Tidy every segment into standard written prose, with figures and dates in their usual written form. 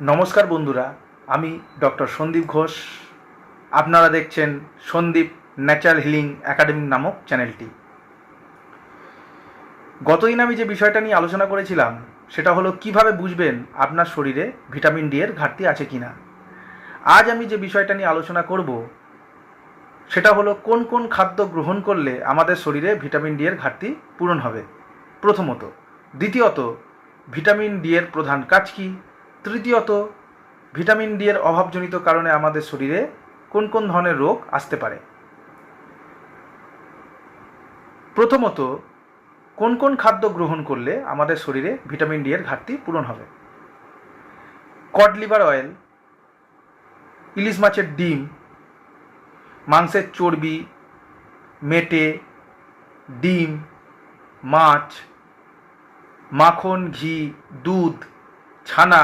নমস্কার বন্ধুরা, আমি ডক্টর সন্দীপ ঘোষ। আপনারা দেখছেন সন্দীপ ন্যাচারাল হিলিং একাডেমি নামক চ্যানেলটি। গতদিন আমি যে বিষয়টা নিয়ে আলোচনা করেছিলাম সেটা হলো কিভাবে বুঝবেন আপনার শরীরে ভিটামিন ডি এর ঘাটতি আছে কিনা। আজ আমি যে বিষয়টা নিয়ে আলোচনা করব সেটা হলো কোন কোন খাদ্য গ্রহণ করলে আমাদের শরীরে ভিটামিন ডি এর ঘাটতি পূরণ হবে প্রথমত। দ্বিতীয়ত, ভিটামিন ডি এর প্রধান কাজ কী। তৃতীয়ত, ভিটামিন ডি এর অভাবজনিত কারণে আমাদের শরীরে কোন কোন ধরনের রোগ আসতে পারে। প্রথমত, কোন কোন খাদ্য গ্রহণ করলে আমাদের শরীরে ভিটামিন ডি এর ঘাটতি পূরণ হবে। কড লিভার অয়েল, ইলিশ মাছের ডিম, মাংসের চর্বি, মেটে, ডিম, মাছ, মাখন, ঘি, দুধ, ছানা,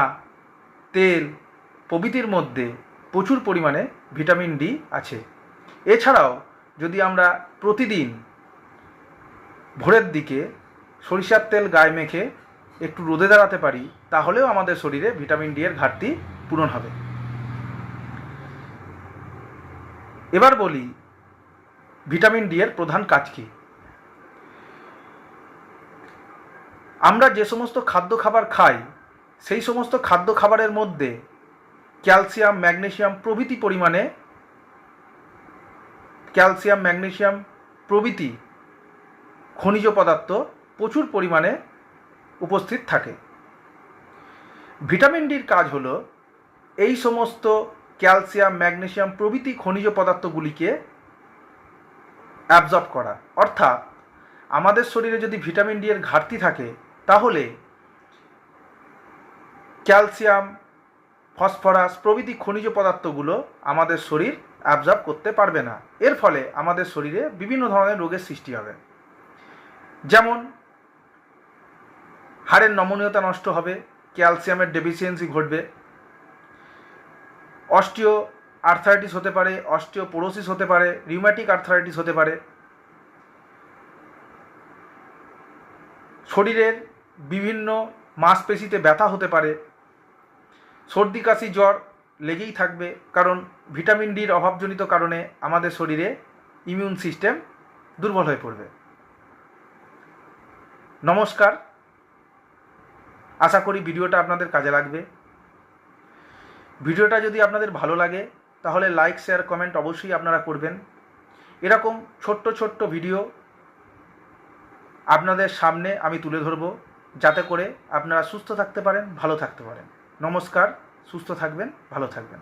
তেল প্রভৃতির মধ্যে প্রচুর পরিমাণে ভিটামিন ডি আছে। এছাড়াও যদি আমরা প্রতিদিন ভোরের দিকে সরিষার তেল গায়ে মেখে একটু রোদে দাঁড়াতে পারি, তাহলেও আমাদের শরীরে ভিটামিন ডি এর ঘাটতি পূরণ হবে। এবার বলি ভিটামিন ডি এর প্রধান কাজ কী। আমরা যে সমস্ত খাদ্য খাবার খাই সেই সমস্ত খাদ্য খাবারের মধ্যে ক্যালসিয়াম, ম্যাগনেসিয়াম প্রভৃতি খনিজ পদার্থ প্রচুর পরিমাণে উপস্থিত থাকে। ভিটামিন ডির কাজ হলো এই সমস্ত ক্যালসিয়াম, ম্যাগনেসিয়াম প্রভৃতি খনিজ পদার্থগুলিকে অ্যাবজর্ব করা। অর্থাৎ আমাদের শরীরে যদি ভিটামিন ডি এর ঘাটতি থাকে তাহলে ক্যালসিয়াম, ফসফরাস প্রভৃতি খনিজ পদার্থগুলো আমাদের শরীর অ্যাবজর্ব করতে পারবে না। এর ফলে আমাদের শরীরে বিভিন্ন ধরনের রোগের সৃষ্টি হবে। যেমন হাড়ের নমনীয়তা নষ্ট হবে, ক্যালসিয়ামের ডেফিসিয়েন্সি ঘটবে, অস্টিও আর্থারাইটিস হতে পারে, অস্টিওপোরোসিস হতে পারে, রিউম্যাটিক আর্থারাইটিস হতে পারে, শরীরের বিভিন্ন মাংসপেশিতে ব্যথা হতে পারে, সর্দি কাশি জ্বর লেগেই থাকবে, কারণ ভিটামিন ডির অভাবজনিত কারণে আমাদের শরীরে ইমিউন সিস্টেম দুর্বল হয়ে পড়বে। নমস্কার, আশা করি ভিডিওটা আপনাদের কাজে লাগবে। ভিডিওটা যদি আপনাদের ভালো লাগে তাহলে লাইক, শেয়ার, কমেন্ট অবশ্যই আপনারা করবেন। এরকম ছোট্ট ছোট্ট ভিডিও আপনাদের সামনে আমি তুলে ধরব, যাতে করে আপনারা সুস্থ থাকতে পারেন, ভালো থাকতে পারেন। নমস্কার, সুস্থ থাকবেন, ভালো থাকবেন।